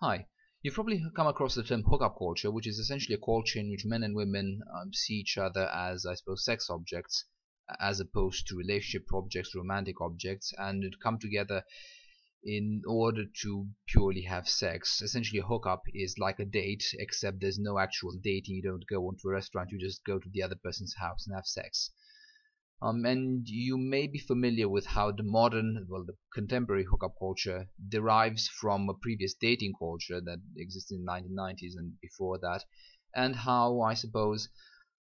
Hi, you've probably come across the term hookup culture, which is essentially a culture in which men and women see each other as, I suppose, sex objects, as opposed to relationship objects, romantic objects, and come together in order to purely have sex. Essentially, a hookup is like a date, except there's no actual dating. You don't go into a restaurant, you just go to the other person's house and have sex. And you may be familiar with how the contemporary hookup culture derives from a previous dating culture that existed in the 1990s and before that, and how, I suppose,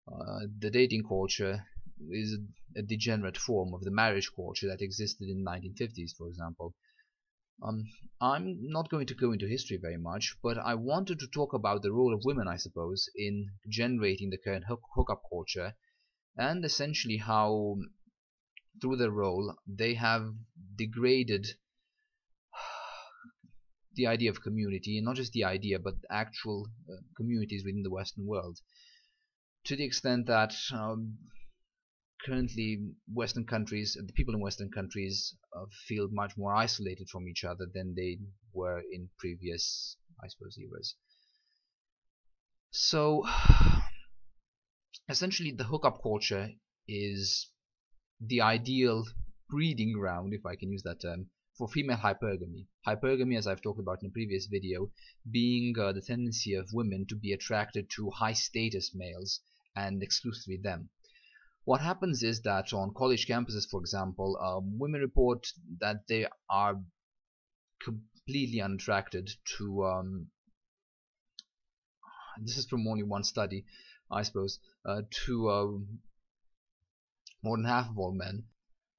the dating culture is a degenerate form of the marriage culture that existed in the 1950s, for example. I'm not going to go into history very much, but I wanted to talk about the role of women, I suppose, in generating the current hookup culture, and essentially how through their role they have degraded the idea of community, and not just the idea but actual communities within the Western world, to the extent that currently Western countries, the people in Western countries feel much more isolated from each other than they were in previous, I suppose, eras. So essentially the hookup culture is the ideal breeding ground, if I can use that term, for female hypergamy. Hypergamy, as I've talked about in a previous video, being the tendency of women to be attracted to high status males and exclusively them. What happens is that on college campuses, for example, women report that they are completely unattracted to this is from only one study, I suppose, to more than half of all men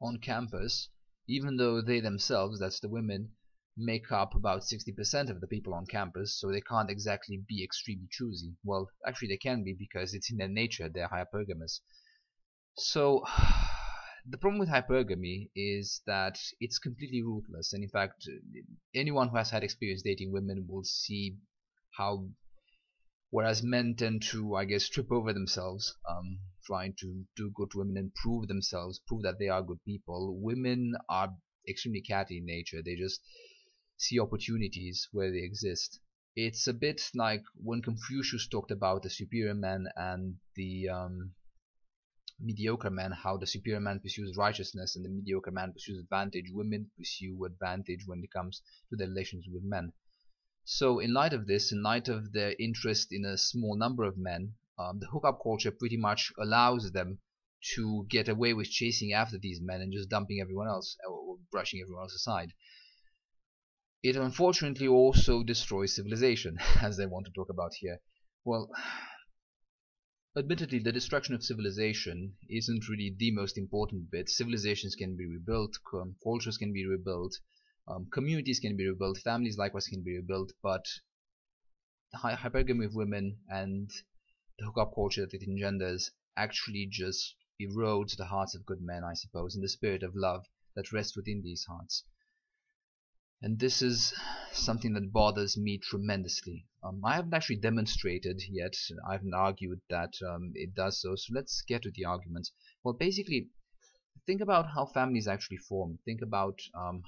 on campus, even though they themselves, that's the women, make up about 60% of the people on campus, so they can't exactly be extremely choosy. Well, actually they can be, because it's in their nature, they're hypergamous. So the problem with hypergamy is that it's completely ruthless, and in fact anyone who has had experience dating women will see how, whereas men tend to, I guess, trip over themselves trying to do good to women and prove themselves, prove that they are good people, women are extremely catty in nature. They just see opportunities where they exist. It's a bit like when Confucius talked about the superior man and the mediocre man, how the superior man pursues righteousness and the mediocre man pursues advantage. Women pursue advantage when it comes to their relations with men. So in light of this, in light of their interest in a small number of men, the hookup culture pretty much allows them to get away with chasing after these men and just dumping everyone else, or brushing everyone else aside. It unfortunately also destroys civilization, as I want to talk about here. Well, admittedly, the destruction of civilization isn't really the most important bit. Civilizations can be rebuilt, cultures can be rebuilt, communities can be rebuilt, families likewise can be rebuilt, but the hypergamy of women and the hookup culture that it engenders actually just erodes the hearts of good men, I suppose, and the spirit of love that rests within these hearts. And this is something that bothers me tremendously. I haven't actually demonstrated yet, I haven't argued that it does so let's get to the arguments. Well, basically, think about how families actually form. Think about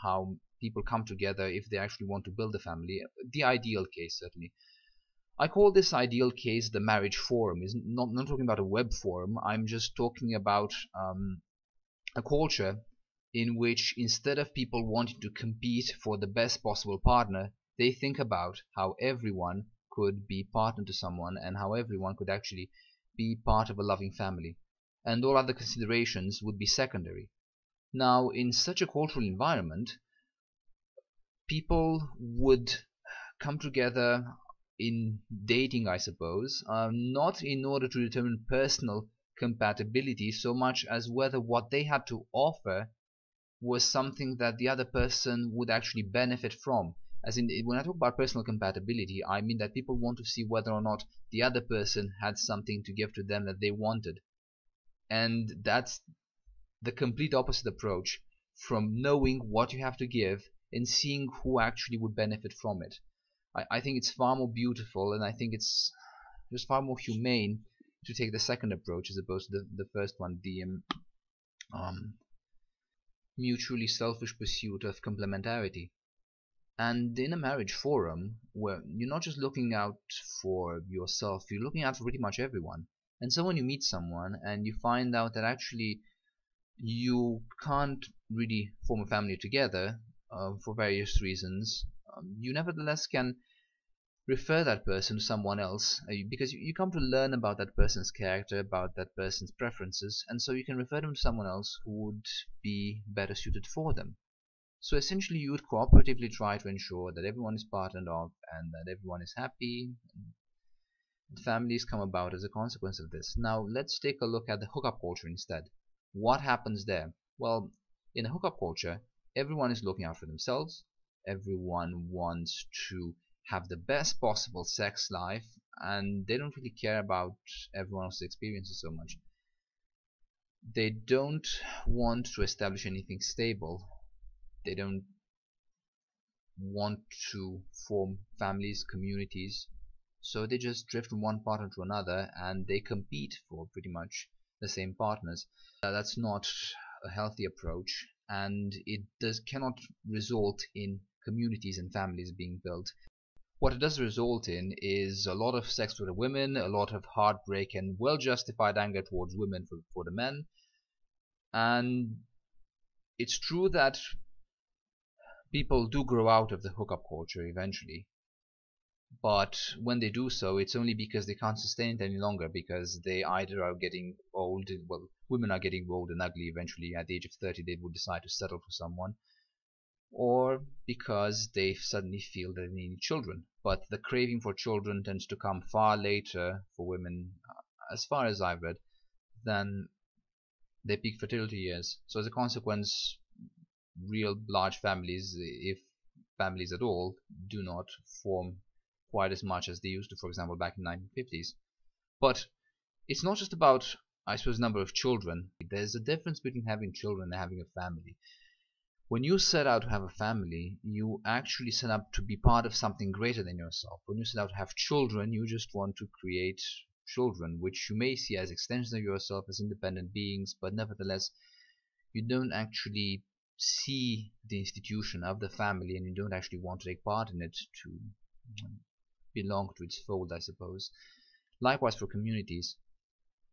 how people come together if they actually want to build a family. The ideal case, certainly. I call this ideal case the marriage forum. Is not talking about a web forum. I'm just talking about a culture in which, instead of people wanting to compete for the best possible partner, they think about how everyone could be partner to someone and how everyone could actually be part of a loving family, and all other considerations would be secondary. Now, in such a cultural environment, people would come together in dating, I suppose, not in order to determine personal compatibility so much as whether what they had to offer was something that the other person would actually benefit from. As in, when I talk about personal compatibility, I mean that people want to see whether or not the other person had something to give to them that they wanted. And that's the complete opposite approach from knowing what you have to give and seeing who actually would benefit from it. I think it's far more beautiful, and I think it's just far more humane to take the second approach as opposed to the first one, the mutually selfish pursuit of complementarity. And in a marriage forum, where you're not just looking out for yourself, you're looking out for pretty much everyone. And so when you meet someone and you find out that actually you can't really form a family together for various reasons, you nevertheless can refer that person to someone else, because you come to learn about that person's character, about that person's preferences, and so you can refer them to someone else who would be better suited for them. So essentially you would cooperatively try to ensure that everyone is partnered up and that everyone is happy. Families come about as a consequence of this. Now let's take a look at the hookup culture instead. What happens there? Well, in a hookup culture, everyone is looking out for themselves. Everyone wants to have the best possible sex life, and they don't really care about everyone else's experiences so much. They don't want to establish anything stable. They don't want to form families, communities, so they just drift from one partner to another and they compete for pretty much the same partners. That's not a healthy approach, and it cannot result in communities and families being built. What it does result in is a lot of sex for the women, a lot of heartbreak and well-justified anger towards women for the men. And it's true that people do grow out of the hookup culture eventually, but when they do so, it's only because they can't sustain it any longer, because they either are getting old, well, women are getting old and ugly eventually. At the age of 30 they would decide to settle for someone, or because they suddenly feel that they need children. But the craving for children tends to come far later for women, as far as I've read, than their peak fertility years. So as a consequence, real large families, if families at all, do not form quite as much as they used to, for example, back in the 1950s. But it's not just about, I suppose, number of children. There's a difference between having children and having a family. When you set out to have a family, you actually set up to be part of something greater than yourself. When you set out to have children, you just want to create children, which you may see as extensions of yourself, as independent beings, but nevertheless, you don't actually see the institution of the family, and you don't actually want to take part in it to belong to its fold, I suppose. Likewise for communities.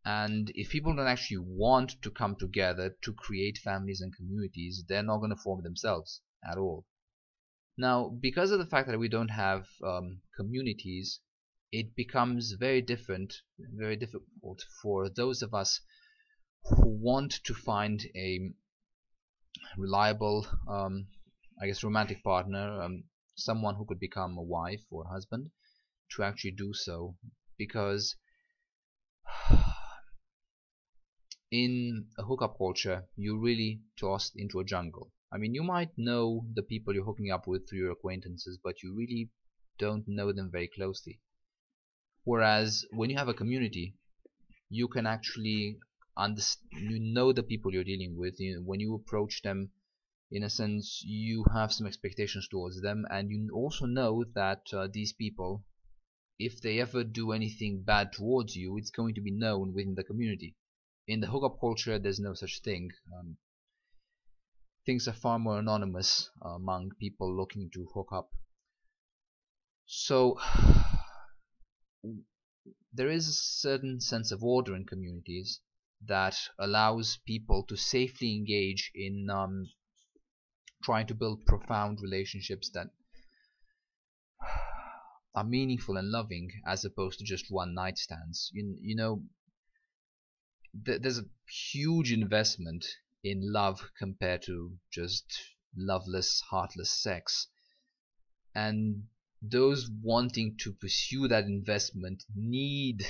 And if people don't actually want to come together to create families and communities, they're not going to form themselves at all. Now, because of the fact that we don't have communities, it becomes very difficult for those of us who want to find a reliable, I guess, romantic partner, someone who could become a wife or a husband, to actually do so, because in a hookup culture you're really tossed into a jungle. I mean, you might know the people you're hooking up with through your acquaintances, but you really don't know them very closely. Whereas when you have a community, you can actually you know the people you're dealing with. When you approach them, in a sense, you have some expectations towards them, and you also know that these people, if they ever do anything bad towards you, it's going to be known within the community. In the hookup culture, there's no such thing. Things are far more anonymous among people looking to hook up. So there is a certain sense of order in communities that allows people to safely engage in trying to build profound relationships that are meaningful and loving, as opposed to just one night stands. You know, there's a huge investment in love compared to just loveless, heartless sex, and those wanting to pursue that investment need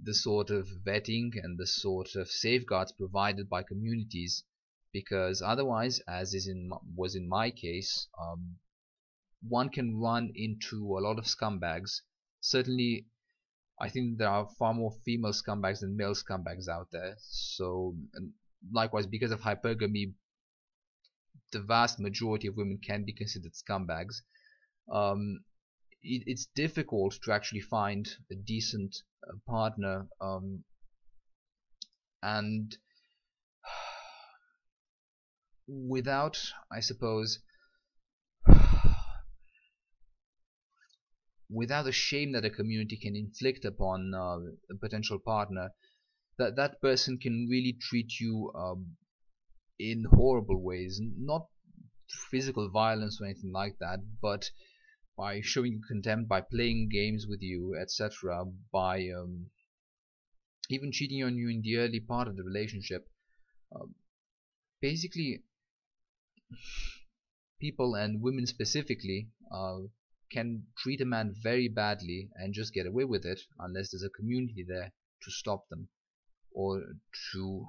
the sort of vetting and the sort of safeguards provided by communities, because otherwise, as was in my case, one can run into a lot of scumbags. Certainly, I think there are far more female scumbags than male scumbags out there. So, and likewise, because of hypergamy, the vast majority of women can be considered scumbags. It's difficult to actually find a decent partner, and without, I suppose, without the shame that a community can inflict upon a potential partner, that person can really treat you in horrible ways, not physical violence or anything like that, but by showing you contempt, by playing games with you, etc., by even cheating on you in the early part of the relationship. Basically, people, and women specifically, can treat a man very badly and just get away with it unless there's a community there to stop them, or to,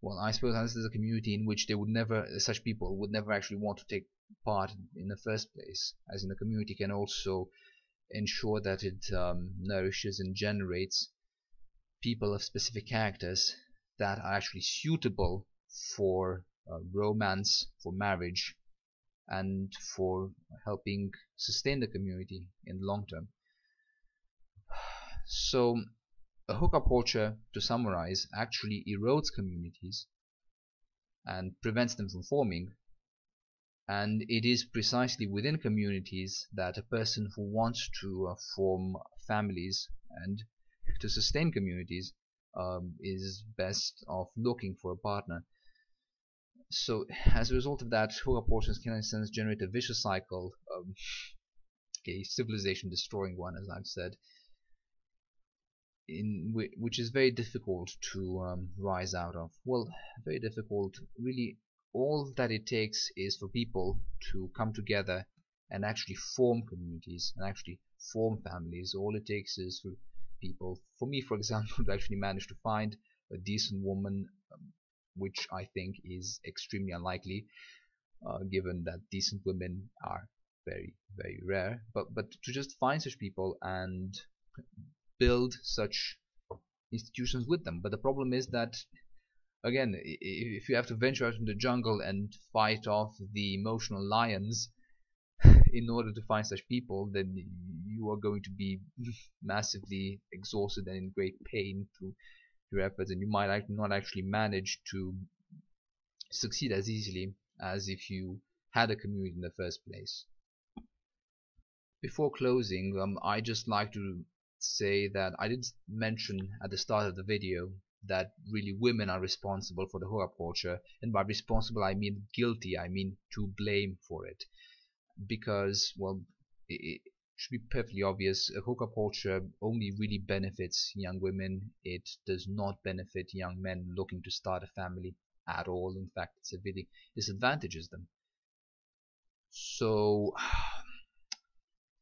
well, I suppose unless there's a community in which they would never, such people would never actually want to take part in the first place, as in the community can also ensure that it nourishes and generates people of specific characters that are actually suitable for romance, for marriage, and for helping sustain the community in the long term. So a hookup culture, to summarize, actually erodes communities and prevents them from forming, and it is precisely within communities that a person who wants to form families and to sustain communities is best off looking for a partner. So as a result of that, hookup cultures can in a sense generate a vicious cycle, a civilization destroying one, as I've said, which is very difficult to rise out of. Well, very difficult. Really, all that it takes is for people to come together and actually form communities and actually form families. All it takes is for people, for me for example, to actually manage to find a decent woman, which I think is extremely unlikely, given that decent women are very, very rare. But to just find such people and build such institutions with them. But the problem is that, again, if you have to venture out in the jungle and fight off the emotional lions in order to find such people, then you are going to be massively exhausted and in great pain through your efforts, and you might not actually manage to succeed as easily as if you had a community in the first place. Before closing, I just like to say that I did mention at the start of the video that really women are responsible for the hookup culture, and by responsible I mean guilty, I mean to blame for it, because, well, it should be perfectly obvious, a hookup culture only really benefits young women. It does not benefit young men looking to start a family at all. In fact, it severely disadvantages them. So,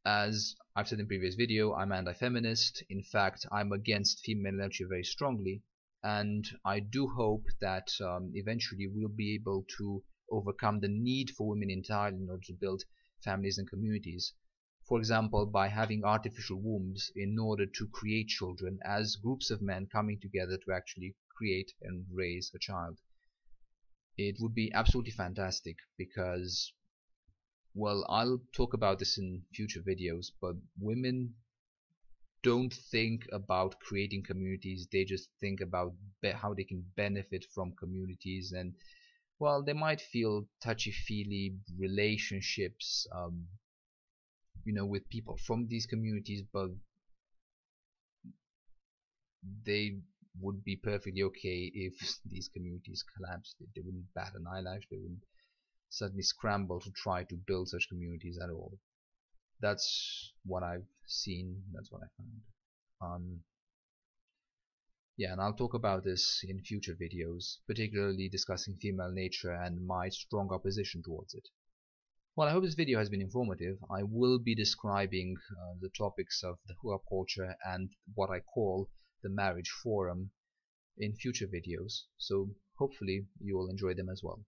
as I've said in previous video, I'm anti-feminist. In fact, I'm against female nurture very strongly, and I do hope that eventually we'll be able to overcome the need for women entirely in order to build families and communities. For example, by having artificial wombs in order to create children as groups of men coming together to actually create and raise a child. It would be absolutely fantastic because, well, I'll talk about this in future videos, but women don't think about creating communities, they just think about how they can benefit from communities, and, well, they might feel touchy-feely relationships with people from these communities, but they would be perfectly okay if these communities collapsed. They wouldn't bat an eyelash, they wouldn't suddenly scramble to try to build such communities at all. That's what I've seen, that's what I found. Yeah, and I'll talk about this in future videos, particularly discussing female nature and my strong opposition towards it. Well, I hope this video has been informative. I will be describing the topics of the hookup culture and what I call the marriage forum in future videos, so hopefully you will enjoy them as well.